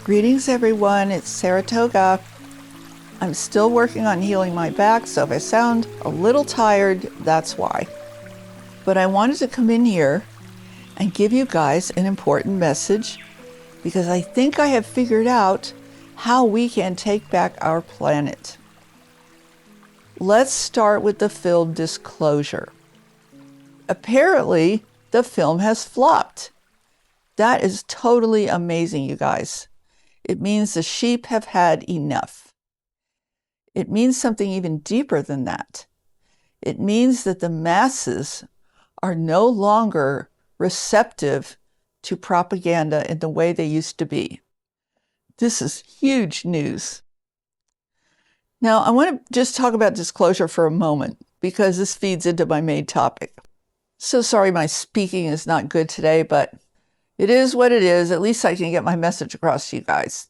Greetings, everyone. It's Saratoga. I'm still working on healing my back, so if I sound a little tired, that's why. But I wanted to come in here and give you guys an important message because I think I have figured out how we can take back our planet. Let's start with the film Disclosure. Apparently, the film has flopped. That is totally amazing, you guys. It means the sheep have had enough. It means something even deeper than that. It means that the masses are no longer receptive to propaganda in the way they used to be. This is huge news. Now, I want to just talk about disclosure for a moment because this feeds into my main topic. So sorry my speaking is not good today, but it is what it is. At least I can get my message across to you guys.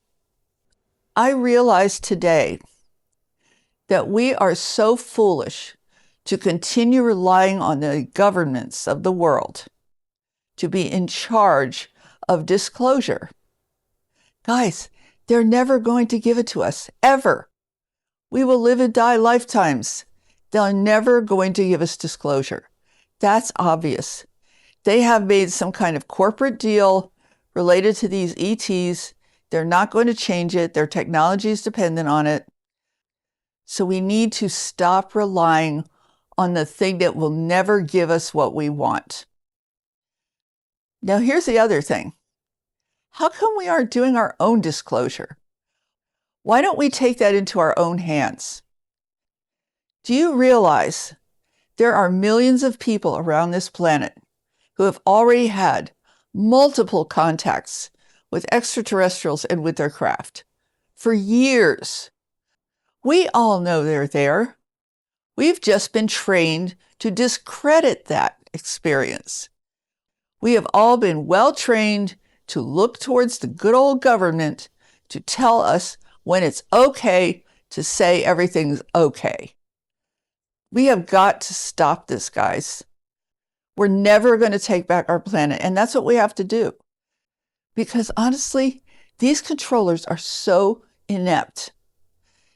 I realized today that we are so foolish to continue relying on the governments of the world to be in charge of disclosure. Guys, they're never going to give it to us, ever. We will live and die lifetimes. They're never going to give us disclosure. That's obvious. They have made some kind of corporate deal related to these ETs. They're not going to change it. Their technology is dependent on it. So we need to stop relying on the thing that will never give us what we want. Now, here's the other thing. How come we aren't doing our own disclosure? Why don't we take that into our own hands? Do you realize there are millions of people around this planet who have already had multiple contacts with extraterrestrials and with their craft for years? We all know they're there. We've just been trained to discredit that experience. We have all been well trained to look towards the good old government to tell us when it's okay to say everything's okay. We have got to stop this, guys. We're never going to take back our planet, and that's what we have to do. Because honestly, these controllers are so inept.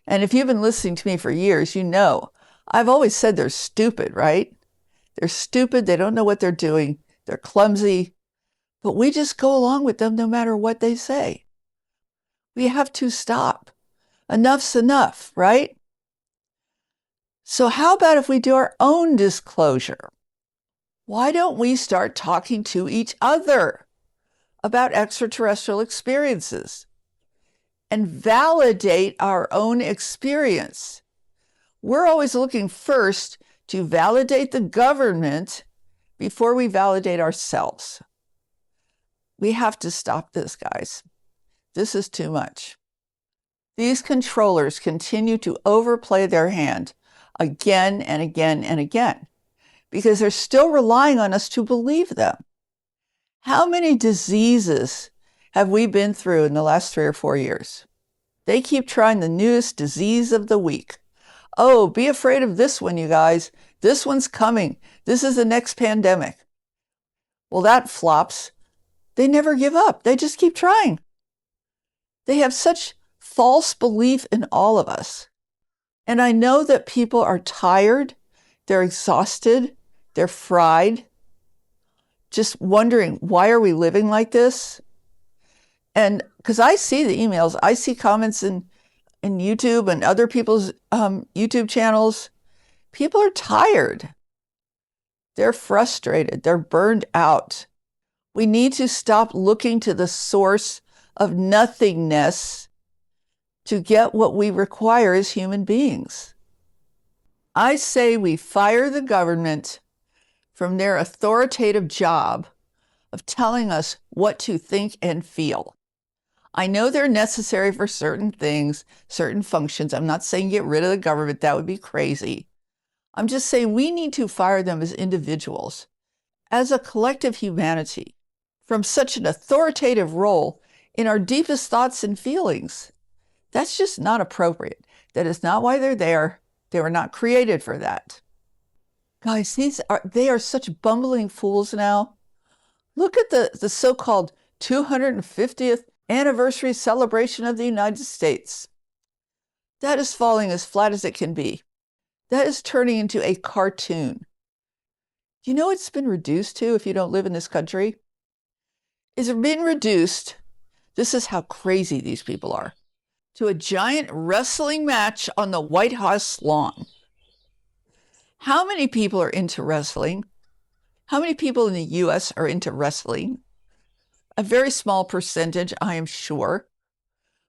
And if you've been listening to me for years, you know I've always said they're stupid, right? They're stupid. They don't know what they're doing. They're clumsy. But we just go along with them no matter what they say. We have to stop. Enough's enough, right? So how about if we do our own disclosure? Why don't we start talking to each other about extraterrestrial experiences and validate our own experience? We're always looking first to validate the government before we validate ourselves. We have to stop this, guys. This is too much. These controllers continue to overplay their hand again and again and again because they're still relying on us to believe them. How many diseases have we been through in the last 3 or 4 years? They keep trying the newest disease of the week. Oh, be afraid of this one, you guys. This one's coming. This is the next pandemic. Well, that flops. They never give up. They just keep trying. They have such false belief in all of us. And I know that people are tired. They're exhausted. They're fried. Just wondering, why are we living like this? And because I see the emails, I see comments in YouTube and other people's YouTube channels. People are tired. They're frustrated. They're burned out. We need to stop looking to the source of nothingness to get what we require as human beings. I say we fire the government from their authoritative job of telling us what to think and feel. I know they're necessary for certain things, certain functions. I'm not saying get rid of the government. That would be crazy. I'm just saying we need to fire them as individuals, as a collective humanity, from such an authoritative role in our deepest thoughts and feelings. That's just not appropriate. That is not why they're there. They were not created for that. Guys, they are such bumbling fools now. Look at the so-called 250th anniversary celebration of the United States. That is falling as flat as it can be. That is turning into a cartoon. Do you know what it's been reduced to if you don't live in this country? It's been reduced, this is how crazy these people are, to a giant wrestling match on the White House lawn. How many people are into wrestling? How many people in the US are into wrestling? A very small percentage, I am sure.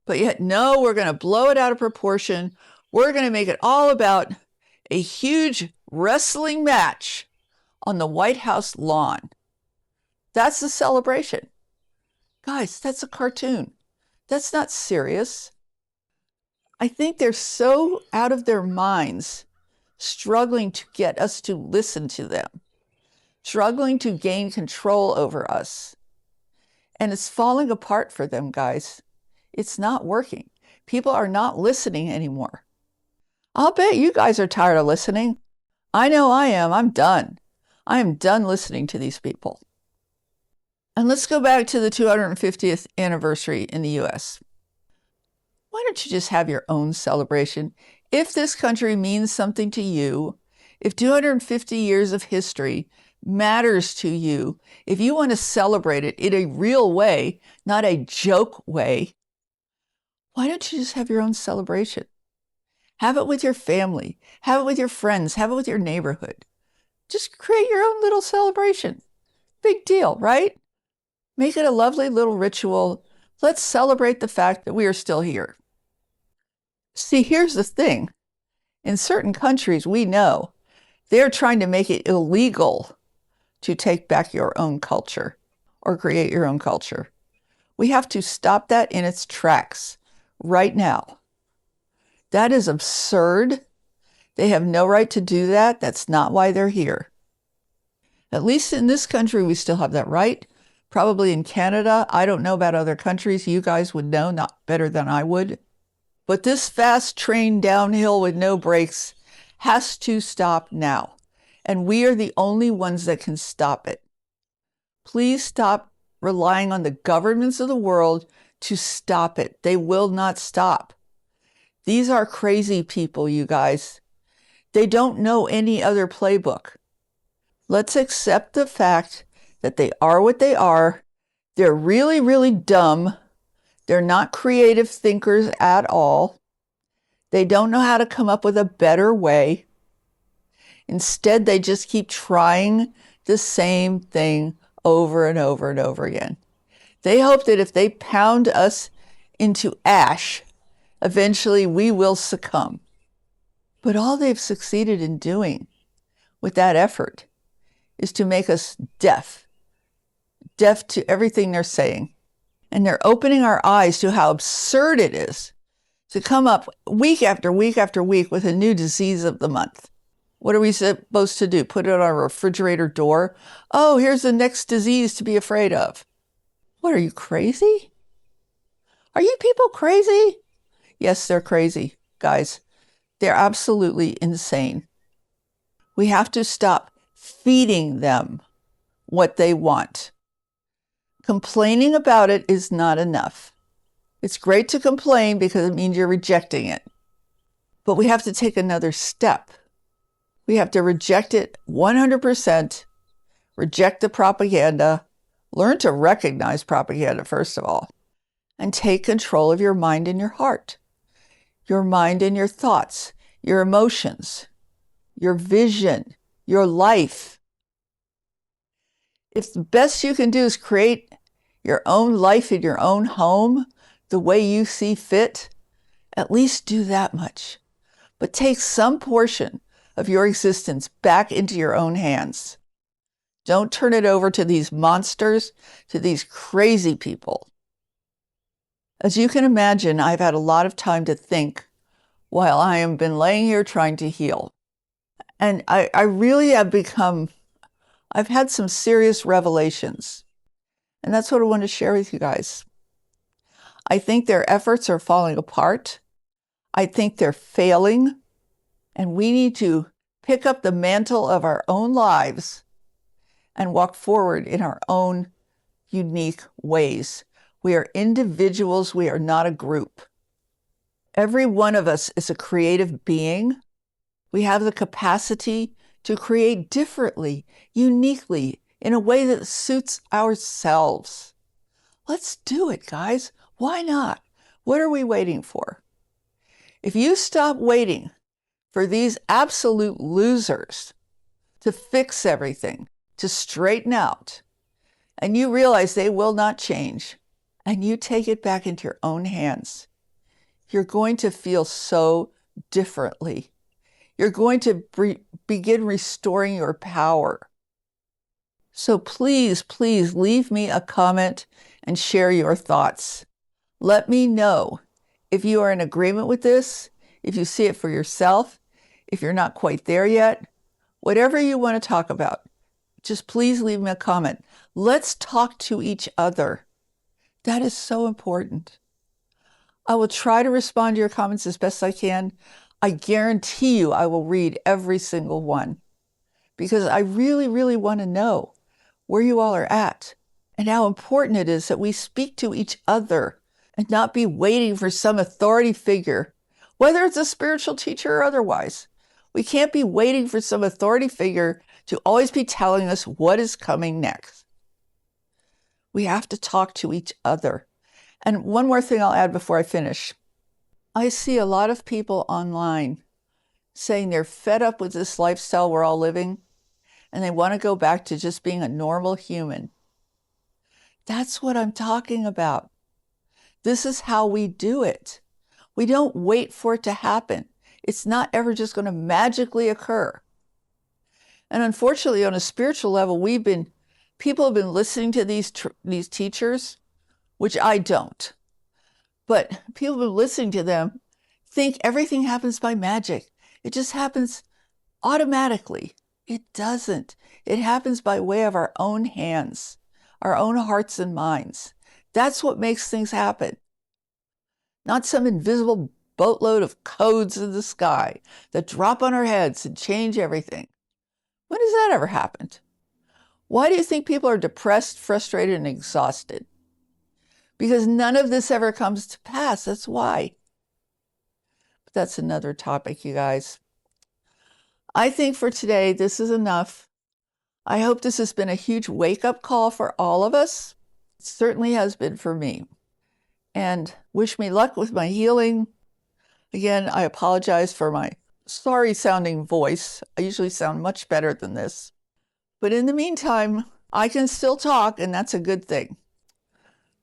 But yet, no, we're going to blow it out of proportion. We're going to make it all about a huge wrestling match on the White House lawn. That's the celebration. Guys, that's a cartoon. That's not serious. I think they're so out of their minds, struggling to get us to listen to them, struggling to gain control over us. And it's falling apart for them, guys. It's not working. People are not listening anymore. I'll bet you guys are tired of listening. I know I am. I'm done. I am done listening to these people. And let's go back to the 250th anniversary in the US. Why don't you just have your own celebration? If this country means something to you, if 250 years of history matters to you, if you want to celebrate it in a real way, not a joke way, why don't you just have your own celebration? Have it with your family, have it with your friends, have it with your neighborhood. Just create your own little celebration. Big deal, right? Make it a lovely little ritual. Let's celebrate the fact that we are still here. See, here's the thing. In certain countries, we know they're trying to make it illegal to take back your own culture or create your own culture. We have to stop that in its tracks right now. That is absurd. They have no right to do that. That's not why they're here. At least in this country, we still have that right. Probably in Canada. I don't know about other countries. You guys would know, not better than I would. But this fast train downhill with no brakes has to stop now. And we are the only ones that can stop it. Please stop relying on the governments of the world to stop it. They will not stop. These are crazy people, you guys. They don't know any other playbook. Let's accept the fact that they are what they are. They're really, really dumb. They're not creative thinkers at all. They don't know how to come up with a better way. Instead, they just keep trying the same thing over and over and over again. They hope that if they pound us into ash, eventually we will succumb. But all they've succeeded in doing with that effort is to make us deaf to everything they're saying. And they're opening our eyes to how absurd it is to come up week after week after week with a new disease of the month. What are we supposed to do? Put it on our refrigerator door? Oh, here's the next disease to be afraid of. What, are you crazy? Are you people crazy? Yes, they're crazy, guys. They're absolutely insane. We have to stop feeding them what they want. Complaining about it is not enough. It's great to complain because it means you're rejecting it. But we have to take another step. We have to reject it 100%, reject the propaganda, learn to recognize propaganda, first of all, and take control of your mind and your heart, your mind and your thoughts, your emotions, your vision, your life. If the best you can do is create your own life in your own home the way you see fit, at least do that much. But take some portion of your existence back into your own hands. Don't turn it over to these monsters, to these crazy people. As you can imagine, I've had a lot of time to think while I have been laying here trying to heal. And I really have I've had some serious revelations. And that's what I want to share with you guys. I think their efforts are falling apart. I think they're failing. And we need to pick up the mantle of our own lives and walk forward in our own unique ways. We are individuals. We are not a group. Every one of us is a creative being. We have the capacity to create differently, uniquely, in a way that suits ourselves. Let's do it, guys. Why not? What are we waiting for? If you stop waiting for these absolute losers to fix everything, to straighten out, and you realize they will not change, and you take it back into your own hands, you're going to feel so differently. You're going to begin restoring your power. So please, please leave me a comment and share your thoughts. Let me know if you are in agreement with this, if you see it for yourself, if you're not quite there yet, whatever you want to talk about, just please leave me a comment. Let's talk to each other. That is so important. I will try to respond to your comments as best I can. I guarantee you I will read every single one because I really, really want to know where you all are at and how important it is that we speak to each other and not be waiting for some authority figure, whether it's a spiritual teacher or otherwise. We can't be waiting for some authority figure to always be telling us what is coming next. We have to talk to each other. And one more thing I'll add before I finish. I see a lot of people online saying they're fed up with this lifestyle we're all living and they want to go back to just being a normal human. That's what I'm talking about. This is how we do it. We don't wait for it to happen. It's not ever just going to magically occur. And unfortunately, on a spiritual level, people have been listening to these teachers, which I don't. But people who are listening to them think everything happens by magic. It just happens automatically. It doesn't. It happens by way of our own hands, our own hearts and minds. That's what makes things happen. Not some invisible boatload of codes in the sky that drop on our heads and change everything. When has that ever happened? Why do you think people are depressed, frustrated, and exhausted? Because none of this ever comes to pass. That's why. But that's another topic, you guys. I think for today, this is enough. I hope this has been a huge wake-up call for all of us. It certainly has been for me. And wish me luck with my healing. Again, I apologize for my sorry-sounding voice. I usually sound much better than this. But in the meantime, I can still talk, and that's a good thing.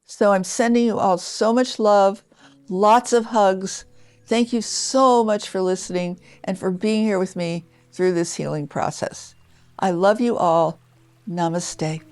So I'm sending you all so much love, lots of hugs. Thank you so much for listening and for being here with me through this healing process. I love you all. Namaste.